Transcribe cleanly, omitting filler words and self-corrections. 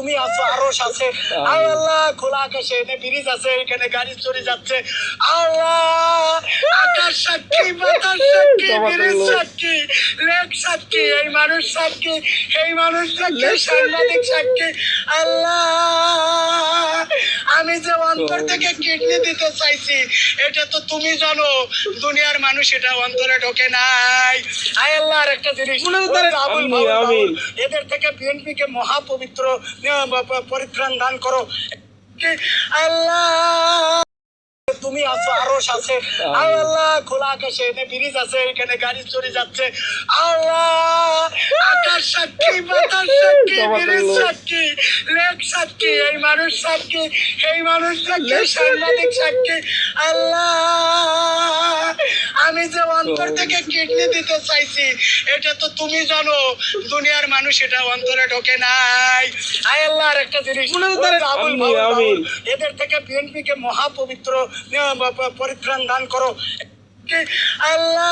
তুমি আছো, আরশ আছে, আল্লাহ খোলা আকাশে এনে ব্রিজ আছে, এখানে গাড়ি চলে যাচ্ছে, আল্লাহ আকাশ সাক্ষী, বাতাস সাক্ষী, ব্রিজ সাক্ষী, লেক সাক্ষী, এই মানুষ সাক্ষী, এই মানুষ সাক্ষী, সাংবাদিক সাক্ষী, আল্লাহ আমি যে অন্তর থেকে কিডনি দিতে চাইছি এটা তো তুমি জানো, দুনিয়ার মানুষ এটা অন্তরে ঢোকে নাই। আয় আল্লাহ, আর একটা জিনিস, এদের থেকে বিএনপি কে মহাপবিত্র পরিত্রাণ দান করো আল্লাহ। তুমি আছো, আরশ আছে, আল্লাহ খোলা আকাশে এনে ব্রিজ আছে, এখানে গাড়ি চলে যাচ্ছে, আল্লাহ আকাশ সাক্ষী, বাতাস সাক্ষী, ব্রিজ সাক্ষী, লেক সাক্ষী, এই মানুষ সাক্ষী, এই মানুষ সাক্ষী, সাংবাদিক সাক্ষী, আল্লাহ আমি যে অন্তর থেকে কিডনি দিতে চাইছি এটা তো তুমি জানো, দুনিয়ার মানুষ এটা অন্তরে ঢোকে নাই। আয় আল্লাহ, আর একটা জিনিস, এদের থেকে বিএনপি কে মহাপবিত্র পরিত্রাণ দান করো আল্লাহ।